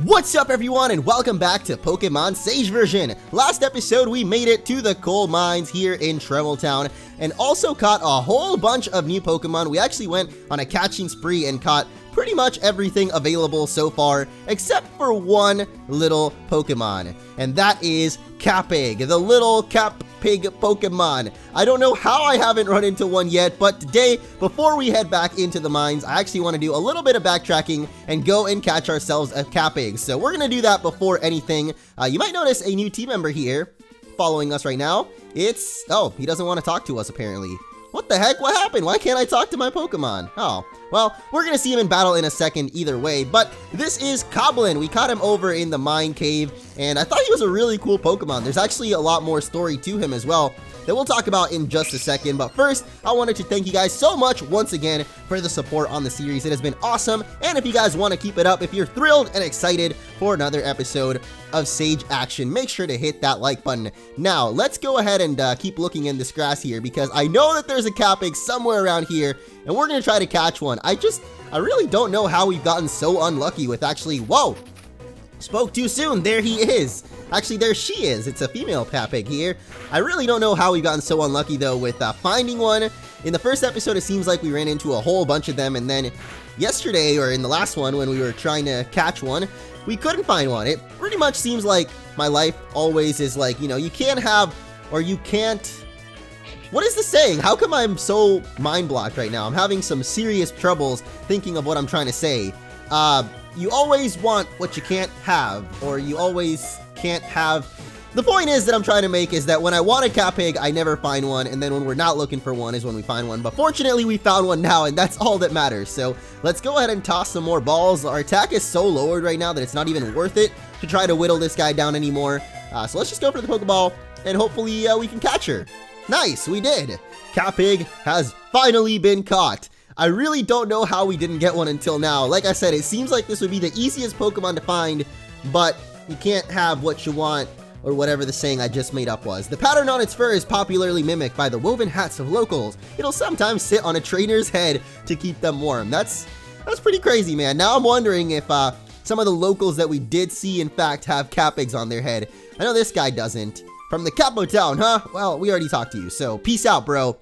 What's up everyone and welcome back to Pokemon Sage version. Last episode we made it to the coal mines here in Trembletown and also caught a whole bunch of new Pokemon. We actually went on a catching spree and caught pretty much everything available so far except for one little Pokemon, and that is Capig, the little Capig Pokemon. I don't know how I haven't run into one yet, but today, before we head back into the mines, I actually want to do a little bit of backtracking and go and catch ourselves a Capig. So we're going to do that before anything. You might notice a new team member here following us right now. Oh, he doesn't want to talk to us apparently. What the heck? What happened? Why can't I talk to my Pokemon? Oh, well, we're going to see him in battle in a second either way, but this is Coblin. We caught him over in the mine cave, and I thought he was a really cool Pokemon. There's actually a lot more story to him as well that we'll talk about in just a second, but first, I wanted to thank you guys so much once again for the support on the series. It has been awesome, and if you guys want to keep it up, if you're thrilled and excited for another episode of Sage Action, make sure to hit that like button. Now, let's go ahead and keep looking in this grass here, because I know that there's a Capig somewhere around here, and we're going to try to catch one. I really don't know how we've gotten so unlucky with actually, whoa, spoke too soon, there he is. Actually, there she is. It's a female Capig here. I really don't know how we've gotten so unlucky, though, with finding one. In the first episode, it seems like we ran into a whole bunch of them, and then yesterday, or in the last one, when we were trying to catch one, we couldn't find one. It pretty much seems like my life always is like, you know, you can't have, or you can't... What is the saying? How come I'm so mind-blocked right now? I'm having some serious troubles thinking of what I'm trying to say. You always want what you can't have, or you always can't have. The point is that I'm trying to make is that when I want a Capig, I never find one, and then when we're not looking for one is when we find one. But fortunately, we found one now, and that's all that matters. So let's go ahead and toss some more balls. Our attack is so lowered right now that it's not even worth it to try to whittle this guy down anymore. So let's just go for the Pokeball, and hopefully we can catch her. Nice, we did. Capig has finally been caught. I really don't know how we didn't get one until now. Like I said, it seems like this would be the easiest Pokemon to find, but you can't have what you want, or whatever the saying I just made up was. The pattern on its fur is popularly mimicked by the woven hats of locals. It'll sometimes sit on a trainer's head to keep them warm. That's pretty crazy, man. Now I'm wondering if some of the locals that we did see, in fact, have Capigs on their head. I know this guy doesn't. From the Capo Town, huh? Well, we already talked to you, so peace out, bro.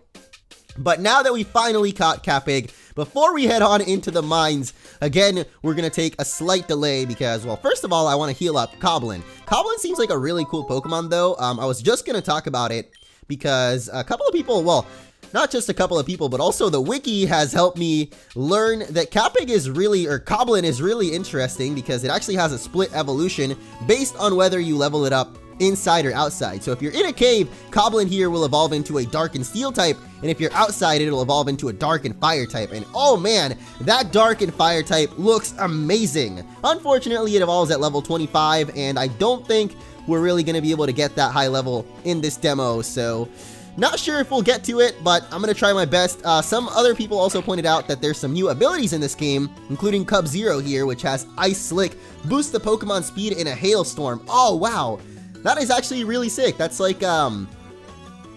But now that we finally caught Capig, before we head on into the mines, again, we're going to take a slight delay because, well, first of all, I want to heal up Coblin. Coblin seems like a really cool Pokemon, though. I was just going to talk about it because a couple of people, well, not just a couple of people, but also the wiki has helped me learn that Capig is really, or Coblin is really interesting because it actually has a split evolution based on whether you level it up inside or outside. So if you're in a cave, Coblin here will evolve into a dark and steel type, and if you're outside, it'll evolve into a dark and fire type. And oh man, that dark and fire type looks amazing. Unfortunately, it evolves at level 25, and I don't think we're really going to be able to get that high level in this demo, so not sure if we'll get to it, but I'm going to try my best. Some other people also pointed out that there's some new abilities in this game, including Cub Zero here, which has Ice Slick, boosts the Pokemon speed in a hailstorm. Oh wow, that is actually really sick. That's like, wow,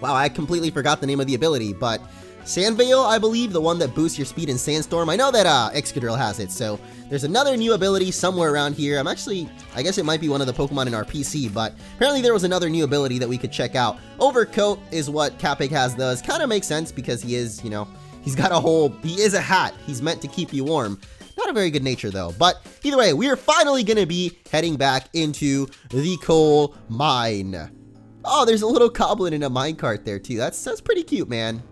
I completely forgot the name of the ability, but Sandveil, I believe, the one that boosts your speed in Sandstorm. I know that Excadrill has it, so there's another new ability somewhere around here. I guess it might be one of the Pokemon in our PC, but apparently there was another new ability that we could check out. Overcoat is what Capig has, does. Kind of makes sense because he is, you know, he is a hat. He's meant to keep you warm. Not a very good nature, though. But either way, we are finally going to be heading back into the coal mine. Oh, there's a little goblin in a minecart there, too. That's pretty cute, man.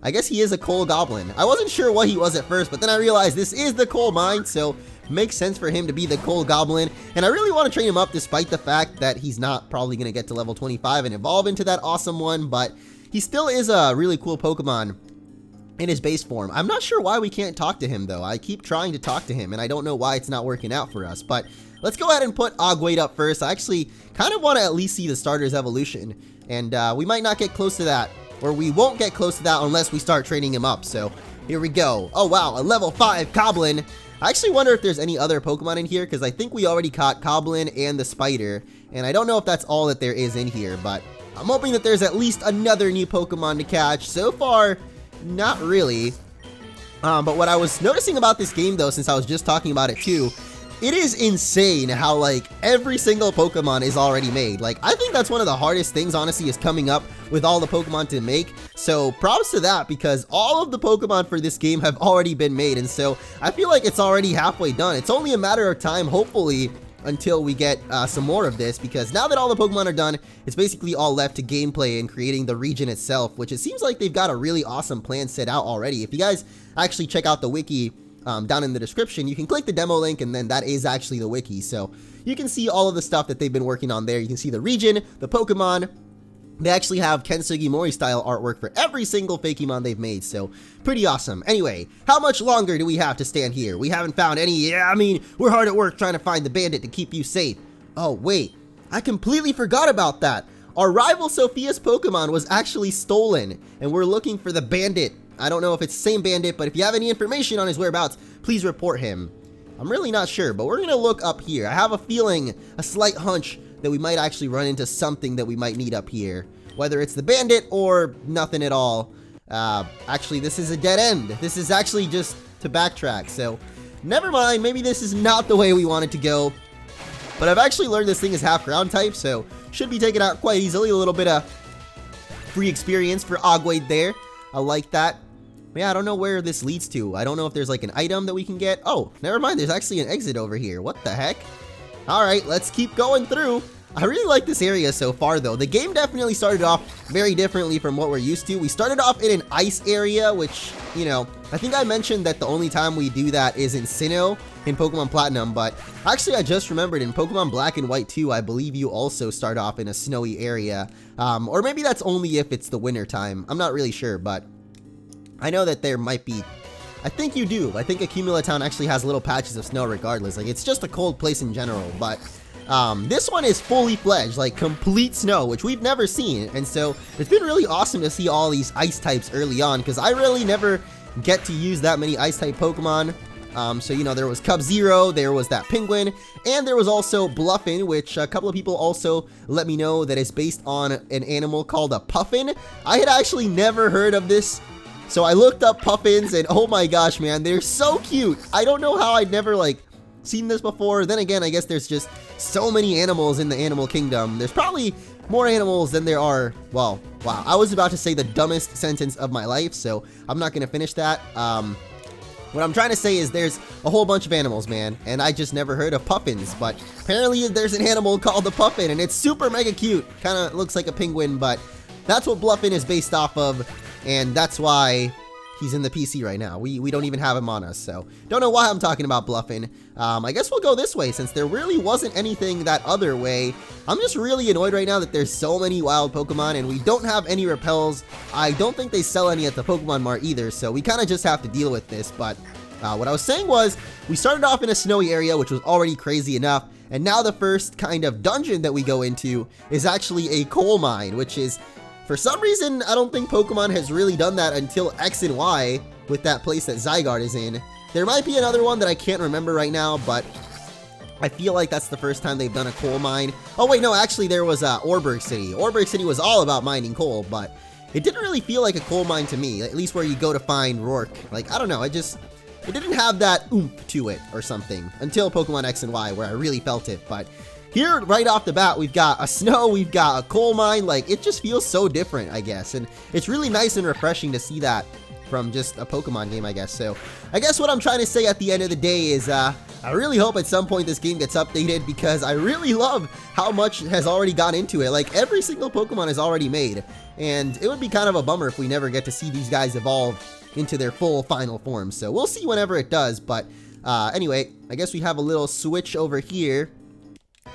I guess he is a coal goblin. I wasn't sure what he was at first, but then I realized this is the coal mine, so makes sense for him to be the coal goblin. And I really want to train him up despite the fact that he's not probably going to get to level 25 and evolve into that awesome one, but he still is a really cool Pokemon in his base form. I'm not sure why we can't talk to him, though. I keep trying to talk to him, and I don't know why it's not working out for us. But let's go ahead and put Ogwade up first. I actually kind of want to at least see the starter's evolution, and we might not get close to that, or we won't get close to that unless we start training him up. So here we go. Oh, wow, a level 5 Coblin. I actually wonder if there's any other Pokemon in here, because I think we already caught Coblin and the spider, and I don't know if that's all that there is in here, but I'm hoping that there's at least another new Pokemon to catch. So far, not really. But what I was noticing about this game, though, since I was just talking about it too, it is insane how, like, every single Pokemon is already made. Like, I think that's one of the hardest things, honestly, is coming up with all the Pokemon to make. So props to that, because all of the Pokemon for this game have already been made. And so I feel like it's already halfway done. It's only a matter of time, hopefully, until we get some more of this, because now that all the Pokemon are done, it's basically all left to gameplay and creating the region itself, which it seems like they've got a really awesome plan set out already. If you guys actually check out the wiki, down in the description, you can click the demo link, and then that is actually the wiki. So you can see all of the stuff that they've been working on there. You can see the region, the Pokemon. They actually have Ken Sugimori style artwork for every single Fakemon they've made, so pretty awesome. Anyway, how much longer do we have to stand here? We haven't found any. Yeah, I mean, we're hard at work trying to find the bandit to keep you safe. Oh, wait, I completely forgot about that. Our rival Sophia's Pokemon was actually stolen, and we're looking for the bandit. I don't know if it's the same bandit, but if you have any information on his whereabouts, please report him. I'm really not sure, but we're gonna look up here. I have a feeling, a slight hunch, that we might actually run into something that we might need up here. Whether it's the bandit or nothing at all. Actually, this is a dead end. This is actually just to backtrack, so never mind. Maybe this is not the way we wanted to go. But I've actually learned this thing is half ground type, so should be taken out quite easily. A little bit of free experience for Ogwade there. I like that. Yeah, I don't know where this leads to. I don't know if there's like an item that we can get. Oh, never mind. There's actually an exit over here. What the heck? All right, let's keep going through. I really like this area so far, though. The game definitely started off very differently from what we're used to. We started off in an ice area, which, you know, I think I mentioned that the only time we do that is in Sinnoh in Pokemon Platinum, but actually I just remembered in Pokemon Black and White 2, I believe you also start off in a snowy area. Or maybe that's only if it's the winter time. I'm not really sure, but I know that there might be. I think you do. I think Accumula Town actually has little patches of snow regardless. Like, it's just a cold place in general, but this one is fully fledged, like complete snow, which we've never seen. And so it's been really awesome to see all these ice types early on, because I really never get to use that many ice type Pokemon. So, you know, there was Cub Zero, there was that Penguin, and there was also Bluffin, which a couple of people also let me know that is based on an animal called a Puffin. I had actually never heard of this. So I looked up Puffins, and oh my gosh, man, they're so cute. I don't know how I'd never, like, seen this before. Then again, I guess there's just so many animals in the animal kingdom. There's probably more animals than there are. Well, wow, I was about to say the dumbest sentence of my life, so I'm not gonna finish that. What I'm trying to say is there's a whole bunch of animals, man, and I just never heard of Puffins, but apparently there's an animal called the Puffin, and it's super mega cute. Kind of looks like a penguin, but that's what Bluffin is based off of, and that's why he's in the PC right now. We don't even have him on us, so don't know why I'm talking about Bluffin. I guess we'll go this way since there really wasn't anything that other way. I'm just really annoyed right now that there's so many wild Pokemon and we don't have any repels. I don't think they sell any at the Pokemon Mart either, so we kind of just have to deal with this. But what I was saying was we started off in a snowy area, which was already crazy enough, and now the first kind of dungeon that we go into is actually a coal mine, which is, for some reason, I don't think Pokemon has really done that until X and Y with that place that Zygarde is in. There might be another one that I can't remember right now, but I feel like that's the first time they've done a coal mine. Oh wait, no, actually there was Orberg City. Orberg City was all about mining coal, but it didn't really feel like a coal mine to me, at least where you go to find Rourke. Like, I don't know, it didn't have that oomph to it or something until Pokemon X and Y, where I really felt it. But here, right off the bat, we've got a snow, we've got a coal mine. Like, it just feels so different, I guess. And it's really nice and refreshing to see that from just a Pokemon game, I guess. So, I guess what I'm trying to say at the end of the day is, I really hope at some point this game gets updated, because I really love how much has already gone into it. Like, every single Pokemon is already made. And it would be kind of a bummer if we never get to see these guys evolve into their full final form. So, we'll see whenever it does. But, anyway, I guess we have a little switch over here,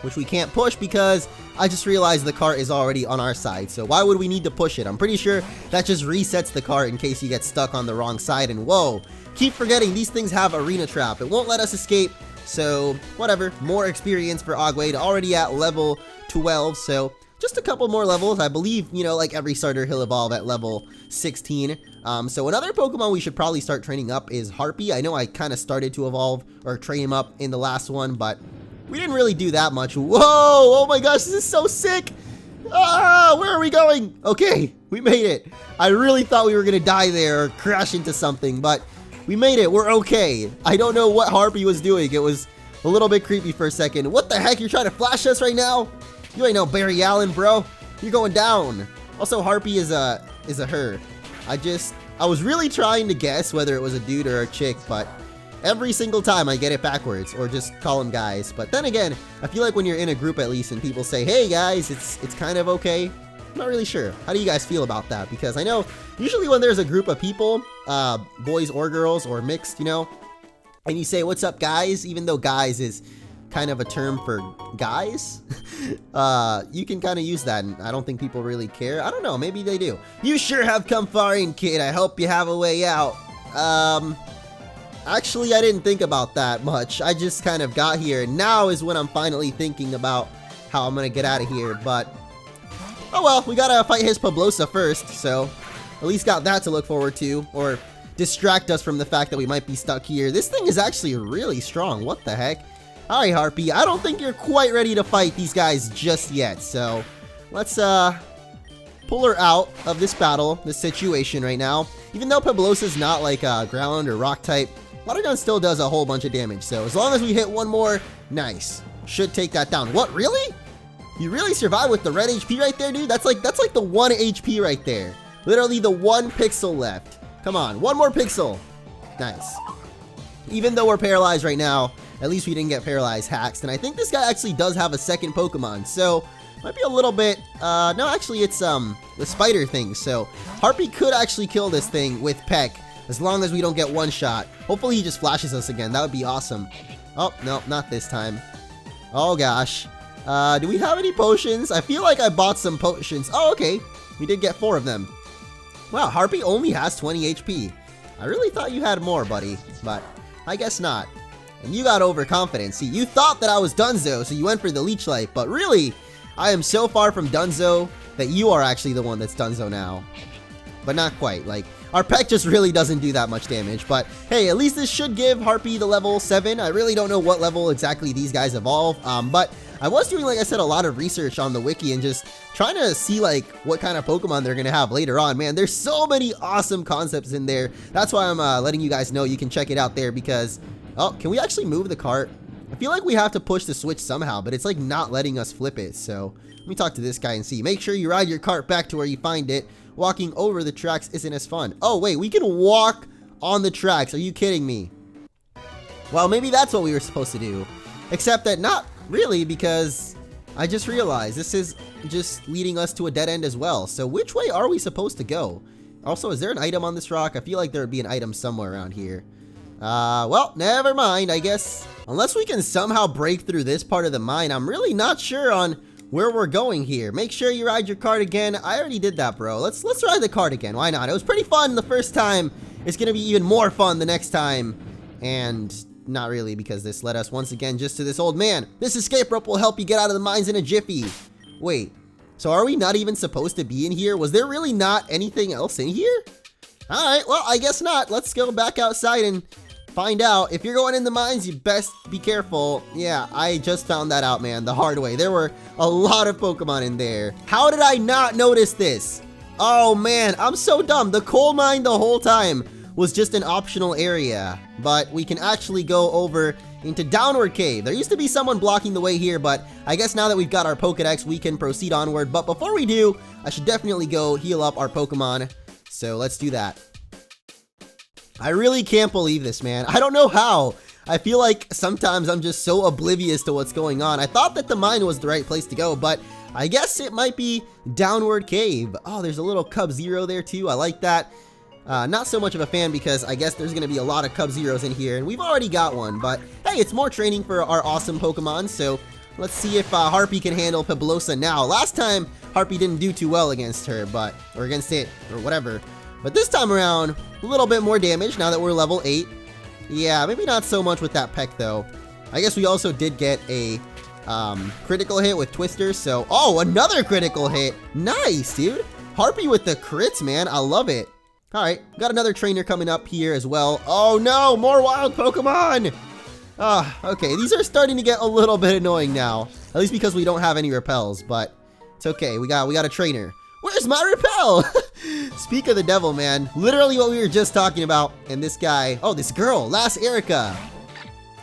which we can't push because I just realized the cart is already on our side. So why would we need to push it? I'm pretty sure that just resets the cart in case you get stuck on the wrong side. And whoa, keep forgetting these things have arena trap. It won't let us escape. So whatever, more experience for Ogwade, already at level 12. So just a couple more levels. I believe, you know, like every starter, he'll evolve at level 16. So another Pokemon we should probably start training up is Harpy. I know I kind of started to evolve or train him up in the last one, but we didn't really do that much. Whoa! Oh my gosh, this is so sick! Ah, where are we going? Okay, we made it. I really thought we were gonna die there or crash into something, but we made it. We're okay. I don't know what Harpy was doing. It was a little bit creepy for a second. What the heck? You're trying to flash us right now? You ain't no Barry Allen, bro. You're going down. Also, Harpy is a her. I was really trying to guess whether it was a dude or a chick, but every single time I get it backwards, or just call them guys. But then again, I feel like when you're in a group at least and people say, hey guys, it's kind of okay. I'm not really sure. How do you guys feel about that? Because I know usually when there's a group of people, boys or girls or mixed, you know, and you say, what's up guys, even though guys is kind of a term for guys, you can kind of use that, and I don't think people really care. I don't know, maybe they do. You sure have come far in, kid. I hope you have a way out. Actually, I didn't think about that much. I just kind of got here, and now is when I'm finally thinking about how I'm gonna get out of here, but oh well, we gotta fight his Pablosa first, so at least got that to look forward to, or distract us from the fact that we might be stuck here. This thing is actually really strong. What the heck? Alright, Harpy, I don't think you're quite ready to fight these guys just yet, so let's pull her out of this battle, this situation right now. Even though Pablosa's not like ground or rock type, Water Gun still does a whole bunch of damage, so as long as we hit one more, nice. Should take that down. What, really? You really survived with the red HP right there, dude? That's like the 1 HP right there. Literally the 1 pixel left. Come on, 1 more pixel. Nice. Even though we're paralyzed right now, at least we didn't get paralyzed hacks. And I think this guy actually does have a second Pokemon, so might be a little bit, no, actually it's the spider thing. So Harpy could actually kill this thing with Peck, as long as we don't get one shot. Hopefully he just flashes us again. That would be awesome. Oh, no, not this time. Oh gosh. Do we have any potions? I feel like I bought some potions. Oh, okay. We did get 4 of them. Wow, Harpy only has 20 HP. I really thought you had more, buddy, but I guess not. And you got overconfident. See, you thought that I was Dunzo, so you went for the Leech Life, but really, I am so far from Dunzo that you are actually the one that's Dunzo now. But not quite. Like, our Peck just really doesn't do that much damage, but hey, at least this should give Harpy the level 7. I really don't know what level exactly these guys evolve, but I was doing, like I said, a lot of research on the wiki and just trying to see like what kind of Pokemon they're gonna have later on. Man, there's so many awesome concepts in there. That's why I'm letting you guys know you can check it out there, because oh, can we actually move the cart? I feel like we have to push the switch somehow, but it's like not letting us flip it. So let me talk to this guy and see. Make sure you ride your cart back to where you find it. Walking over the tracks isn't as fun. Oh wait, we can walk on the tracks. Are you kidding me? Well, maybe that's what we were supposed to do. Except that not really, because I just realized this is just leading us to a dead end as well. So which way are we supposed to go? Also, is there an item on this rock? I feel like there would be an item somewhere around here. Well, never mind, I guess. Unless we can somehow break through this part of the mine, I'm really not sure on where we're going here. Make sure you ride your cart again. I already did that, bro. Let's ride the cart again. Why not? It was pretty fun the first time. It's gonna be even more fun the next time. And not really, because this led us once again just to this old man. This escape rope will help you get out of the mines in a jiffy. Wait, so are we not even supposed to be in here? Was there really not anything else in here? Alright, well, I guess not. Let's go back outside and find out. If you're going in the mines, you best be careful. Yeah, I just found that out, man, the hard way. There were a lot of Pokemon in there. How did I not notice this? Oh man, I'm so dumb. The coal mine the whole time was just an optional area, but we can actually go over into Downward Cave. There used to be someone blocking the way here, but I guess now that we've got our Pokedex, we can proceed onward. But before we do, I should definitely go heal up our Pokemon. So let's do that. I really can't believe this, man. I don't know how. I feel like sometimes I'm just so oblivious to what's going on. I thought that the mine was the right place to go, but I guess it might be Downward Cave. Oh, there's a little Cub Zero there too. I like that. Not so much of a fan, because I guess there's going to be a lot of Cub Zeros in here, and we've already got one, but hey, it's more training for our awesome Pokemon, so let's see if Harpy can handle Pablosa now. Last time, Harpy didn't do too well against her, or against it, or whatever, but this time around, a little bit more damage now that we're level 8. Yeah, maybe not so much with that Peck, though. I guess we also did get a critical hit with Twister, so oh, another critical hit. Nice, dude. Harpy with the crits, man. I love it. Alright, got another trainer coming up here as well. Oh no, more wild Pokemon! Okay, these are starting to get a little bit annoying now. At least because we don't have any repels, but it's okay, we got a trainer. Where's my repel? Speak of the devil, man. Literally what we were just talking about, and this guy, oh, this girl, Last Erica.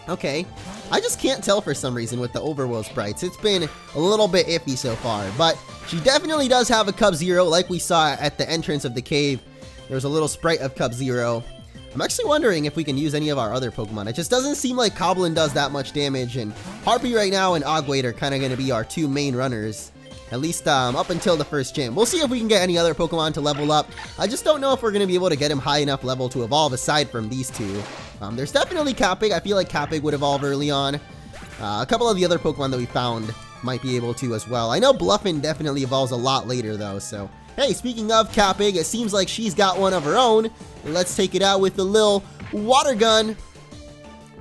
Okay, I just can't tell for some reason with the overworld sprites. It's been a little bit iffy so far, but she definitely does have a Cub-Zero like we saw at the entrance of the cave. There was a little sprite of Cub-Zero. I'm actually wondering if we can use any of our other Pokemon. It just doesn't seem like Coblin does that much damage, and Harpy right now and Ogwade are kind of going to be our two main runners. At least up until the first gym. We'll see if we can get any other Pokemon to level up. I just don't know if we're going to be able to get him high enough level to evolve aside from these two. There's definitely Capig. I feel like Capig would evolve early on. A couple of the other Pokemon that we found might be able to as well. I know Bluffin definitely evolves a lot later though, so... Hey, speaking of Capig, it seems like she's got one of her own. Let's take it out with the little water gun.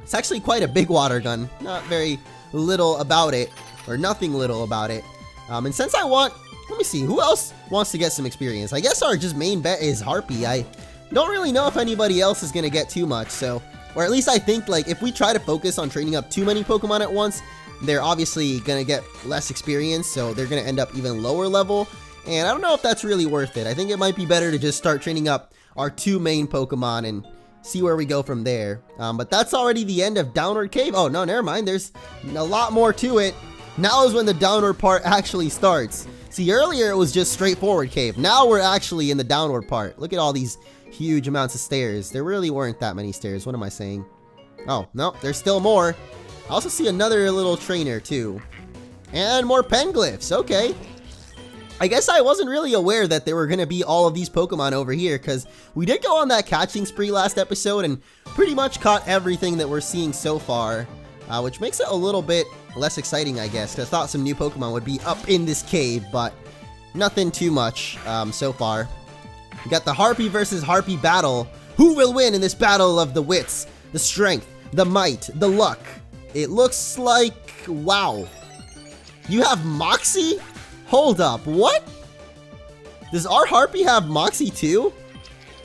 It's actually quite a big water gun. Not very little about it, or nothing little about it. And since I want, let me see, who else wants to get some experience? I guess our just main bet is Harpy. I don't really know if anybody else is going to get too much, so, or at least I think, like, if we try to focus on training up too many Pokemon at once, they're obviously going to get less experience, so they're going to end up even lower level, and I don't know if that's really worth it. I think it might be better to just start training up our two main Pokemon and see where we go from there. But that's already the end of Downward Cave. Oh, no, never mind. There's a lot more to it. Now is when the downward part actually starts. See, earlier it was just straightforward cave. Now we're actually in the downward part. Look at all these huge amounts of stairs. There really weren't that many stairs. What am I saying? Oh, no, there's still more. I also see another little trainer too. And more Penglyphs. Okay. I guess I wasn't really aware that there were going to be all of these Pokemon over here, because we did go on that catching spree last episode and pretty much caught everything that we're seeing so far. Which makes it a little bit less exciting, I guess, 'cause I thought some new Pokemon would be up in this cave, but nothing too much so far. We got the Harpy versus Harpy battle. Who will win in this battle of the wits, the strength, the might, the luck? It looks like, wow. You have Moxie? Hold up, what? Does our Harpy have Moxie too?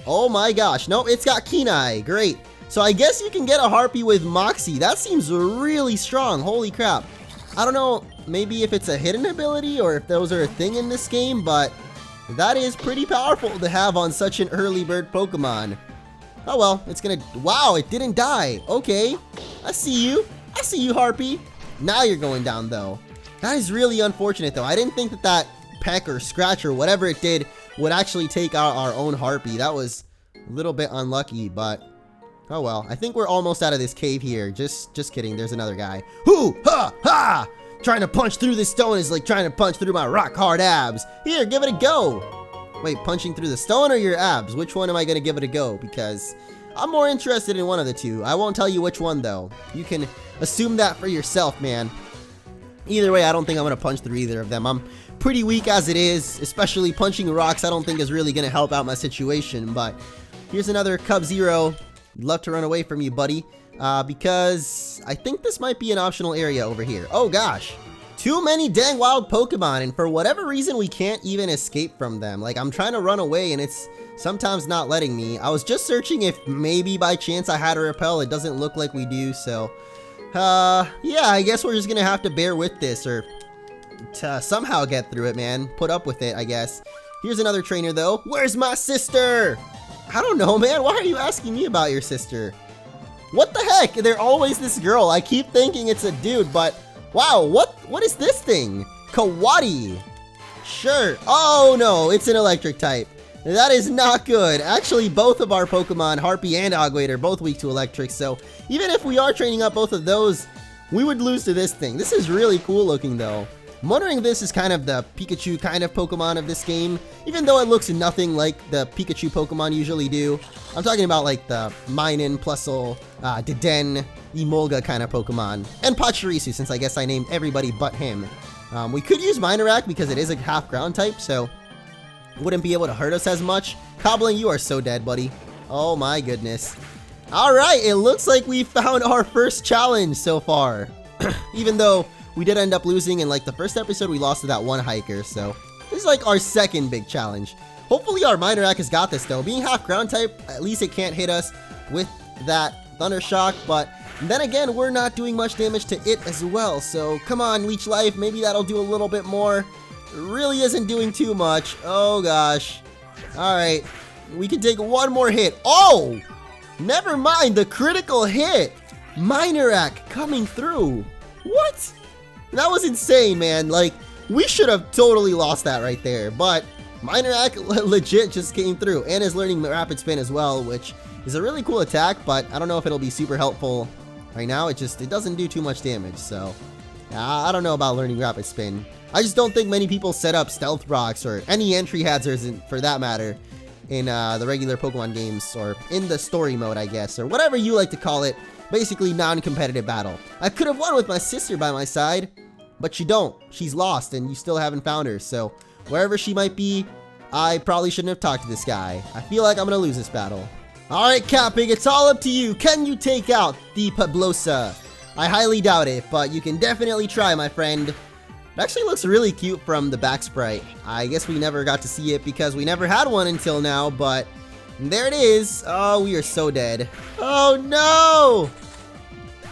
Oh my gosh, no, it's got Kenai, great. So I guess you can get a Harpy with Moxie. That seems really strong. Holy crap. I don't know, maybe if it's a hidden ability or if those are a thing in this game, but that is pretty powerful to have on such an early bird Pokemon. Oh well, it's gonna... Wow, it didn't die. Okay, I see you. I see you, Harpy. Now you're going down, though. That is really unfortunate, though. I didn't think that that peck or scratch or whatever it did would actually take out our own Harpy. That was a little bit unlucky, but... Oh well, I think we're almost out of this cave here. Just kidding, there's another guy. Hoo! Ha! Ha! Trying to punch through this stone is like trying to punch through my rock hard abs. Here, give it a go! Wait, punching through the stone or your abs? Which one am I gonna give it a go? Because I'm more interested in one of the two. I won't tell you which one though. You can assume that for yourself, man. Either way, I don't think I'm gonna punch through either of them. I'm pretty weak as it is, especially punching rocks I don't think is really gonna help out my situation, but here's another Cub-Zero. I'd love to run away from you, buddy, because I think this might be an optional area over here. Oh gosh, too many dang wild Pokemon, and for whatever reason we can't even escape from them. Like, I'm trying to run away and it's sometimes not letting me. I was just searching if maybe by chance I had a repel. It doesn't look like we do, so yeah, I guess we're just gonna have to bear with this, or to somehow get through it, man. Put up with it, I guess. Here's another trainer though. Where's my sister? I don't know, man. Why are you asking me about your sister? What the heck? They're always this girl. I keep thinking it's a dude, but wow, what is this thing? Kawadi. Sure. Oh no, it's an electric type. That is not good. Actually, both of our Pokemon, Harpy and Ogwade, are both weak to electric, so even if we are training up both of those, we would lose to this thing. This is really cool looking though. I'm wondering if this is kind of the Pikachu kind of Pokemon of this game, even though it looks nothing like the Pikachu Pokemon usually do. I'm talking about like the Minun, Plusle, Deden, Emolga kind of Pokemon, and Pachirisu, since I guess I named everybody but him. We could use Minorak because it is a half ground type, so it wouldn't be able to hurt us as much. Coblin, you are so dead, buddy. Oh my goodness. Alright, it looks like we found our first challenge so far. Even though we did end up losing in like the first episode, we lost to that one hiker, so this is like our second big challenge. Hopefully our Minorak has got this though. Being half ground type, at least it can't hit us with that Thunder Shock, but then again, we're not doing much damage to it as well, so come on, Leech Life, maybe that'll do a little bit more. It really isn't doing too much. Oh gosh. Alright, we can take one more hit. Oh! Never mind, the critical hit! Minorak coming through. What? That was insane, man. Like, we should have totally lost that right there. But Minorak legit just came through and is learning Rapid Spin as well, which is a really cool attack, but I don't know if it'll be super helpful right now. It doesn't do too much damage, so I don't know about learning Rapid Spin. I just don't think many people set up Stealth Rocks or any entry hazards for that matter in the regular Pokemon games, or in the story mode, I guess, or whatever you like to call it. Basically non-competitive battle. I could have won with my sister by my side, but you don't. She's lost and you still haven't found her, so wherever she might be, I probably shouldn't have talked to this guy. I feel like I'm gonna lose this battle. Alright, Capig, it's all up to you. Can you take out the Pablosa? I highly doubt it, but you can definitely try, my friend. It actually looks really cute from the back sprite. I guess we never got to see it because we never had one until now, but there it is. Oh, we are so dead. Oh no!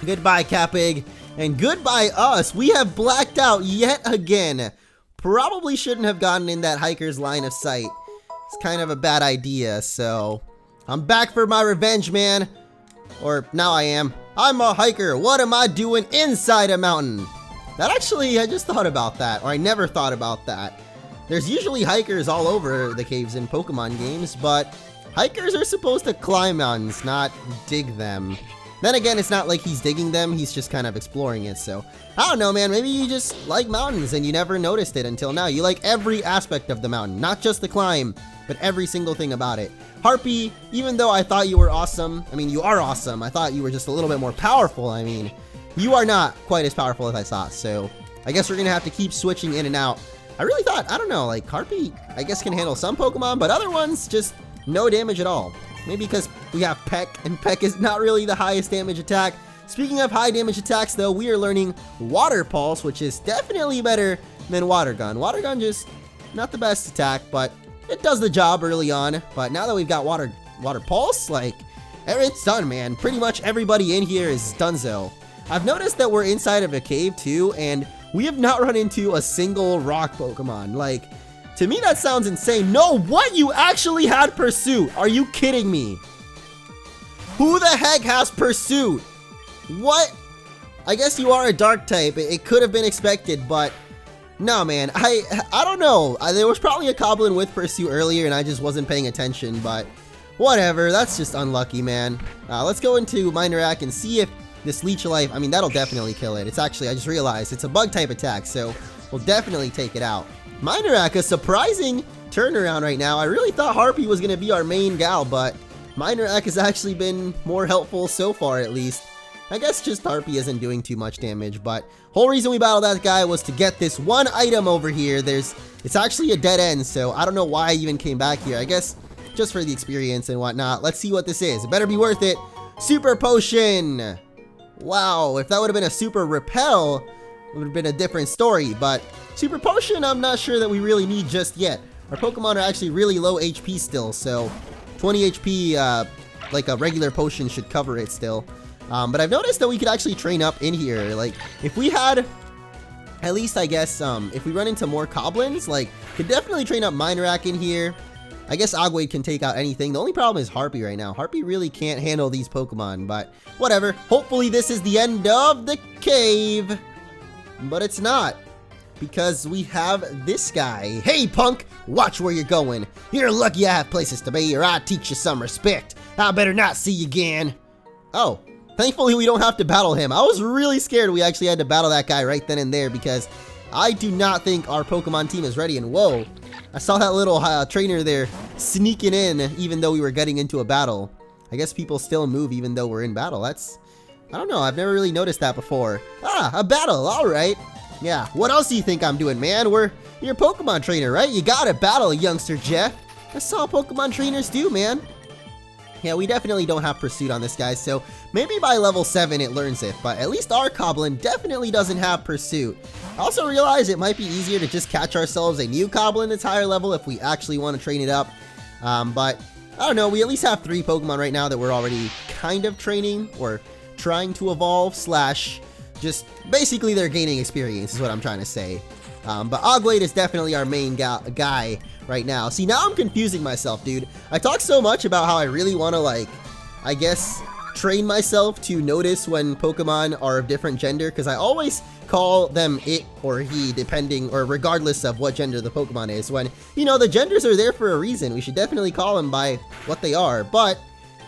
Goodbye, Capig, and goodbye us. We have blacked out yet again. Probably shouldn't have gotten in that hiker's line of sight. It's kind of a bad idea, so I'm back for my revenge, man. Or now I am. I'm a hiker. What am I doing inside a mountain? That actually, I just thought about that, or I never thought about that. There's usually hikers all over the caves in Pokemon games, but hikers are supposed to climb mountains, not dig them. Then again, it's not like he's digging them, he's just kind of exploring it, so I don't know, man. Maybe you just like mountains and you never noticed it until now. You like every aspect of the mountain, not just the climb, but every single thing about it. Harpy, even though I thought you were awesome, I mean, you are awesome. I thought you were just a little bit more powerful. I mean, you are not quite as powerful as I thought, so I guess we're gonna have to keep switching in and out. I really thought, I don't know, like Harpy, I guess can handle some Pokemon, but other ones, just no damage at all. Maybe because we have Peck, and Peck is not really the highest damage attack. Speaking of high damage attacks, though, we are learning Water Pulse, which is definitely better than Water Gun. Water Gun just not the best attack, but it does the job early on. But now that we've got Water Pulse, like, it's done, man. Pretty much everybody in here is donezo. I've noticed that we're inside of a cave, too, and we have not run into a single rock Pokemon. Like, to me, that sounds insane. No, what? You actually had Pursuit? Are you kidding me? Who the heck has Pursuit? What? I guess you are a dark type. It could have been expected, but no, man. I don't know. There was probably a Goblin with Pursuit earlier, and I just wasn't paying attention, but whatever. That's just unlucky, man. Let's go into Minorak and see if this Leech Life, I mean, that'll definitely kill it. It's actually, I just realized, it's a bug type attack, so we'll definitely take it out. Minorak, a surprising turnaround right now. I really thought Harpy was going to be our main gal, but Minorak has actually been more helpful so far, at least. I guess just Harpy isn't doing too much damage, but whole reason we battled that guy was to get this one item over here. It's actually a dead end, so I don't know why I even came back here. I guess just for the experience and whatnot. Let's see what this is. It better be worth it. Super Potion! Wow, if that would have been a Super Repel, it would have been a different story, but Super Potion, I'm not sure that we really need just yet. Our Pokemon are actually really low HP still, so 20 HP, like a regular potion should cover it still. But I've noticed that we could actually train up in here. Like, if we had, at least I guess, if we run into more Goblins, like, could definitely train up Minorak in here. I guess Ogwade can take out anything. The only problem is Harpy right now. Harpy really can't handle these Pokemon, but whatever. Hopefully this is the end of the cave. But it's not, because we have this guy. Hey, punk, watch where you're going. You're lucky I have places to be, or I teach you some respect. I better not see you again. Oh, thankfully we don't have to battle him. I was really scared we actually had to battle that guy right then and there, because I do not think our Pokemon team is ready. And whoa, I saw that little trainer there sneaking in even though we were getting into a battle. I guess people still move even though we're in battle. That's, I don't know, I've never really noticed that before. Ah, a battle, alright. Yeah, what else do you think I'm doing, man? You're a Pokemon trainer, right? You gotta battle, youngster Jeff. That's all Pokemon trainers do, man. Yeah, we definitely don't have Pursuit on this guy, so maybe by level 7 it learns it, but at least our Goblin definitely doesn't have Pursuit. I also realize it might be easier to just catch ourselves a new Goblin that's higher level if we actually want to train it up. But I don't know, we at least have 3 Pokemon right now that we're already kind of training, or trying to evolve, slash just basically they're gaining experience is what I'm trying to say. But Ogwade is definitely our main guy right now. See, now I'm confusing myself, dude. I talk so much about how I really want to, like, I guess, train myself to notice when Pokemon are of different gender, because I always call them it or he, depending or regardless of what gender the Pokemon is, when, you know, the genders are there for a reason. We should definitely call them by what they are, but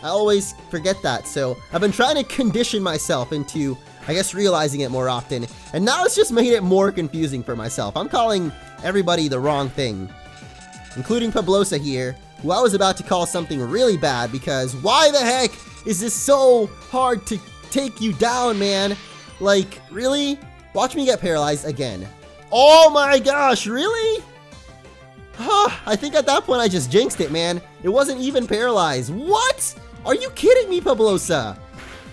I always forget that. So I've been trying to condition myself into, I guess, realizing it more often, and now it's just made it more confusing for myself. I'm calling everybody the wrong thing, including Pablosa here, who I was about to call something really bad, because why the heck is this so hard to take you down, man? Like, really? Watch me get paralyzed again. Oh my gosh, really? I think at that point I just jinxed it, man. It wasn't even paralyzed. What? Are you kidding me, Pablosa?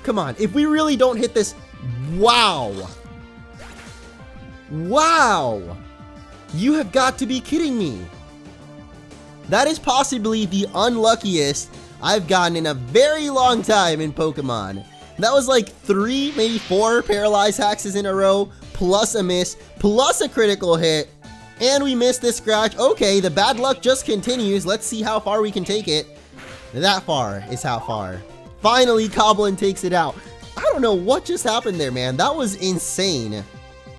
Come on, if we really don't hit this... Wow. Wow. You have got to be kidding me. That is possibly the unluckiest I've gotten in a very long time in Pokemon. That was like 3, maybe 4 paralyzed hexes in a row, plus a miss, plus a critical hit, and we missed this scratch. Okay, the bad luck just continues. Let's see how far we can take it. That far is how far. Finally, Coblin takes it out. I don't know what just happened there, man. That was insane.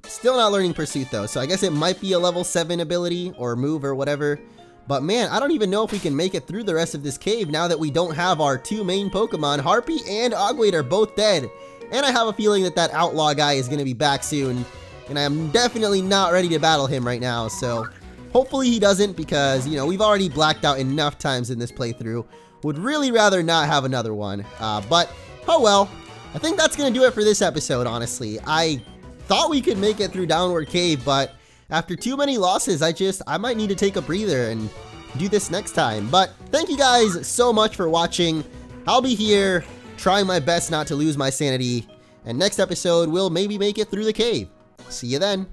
Still not learning Pursuit though, so I guess it might be a level 7 ability or move or whatever. But man, I don't even know if we can make it through the rest of this cave now that we don't have our 2 main Pokemon. Harpy and Ogwade are both dead. And I have a feeling that that Outlaw guy is going to be back soon. And I am definitely not ready to battle him right now. So hopefully he doesn't, because, you know, we've already blacked out enough times in this playthrough. Would really rather not have another one. But, oh well. I think that's going to do it for this episode, honestly. I thought we could make it through Downward Cave, but after too many losses, I might need to take a breather and do this next time. But thank you guys so much for watching. I'll be here trying my best not to lose my sanity. And next episode, we'll maybe make it through the cave. See you then.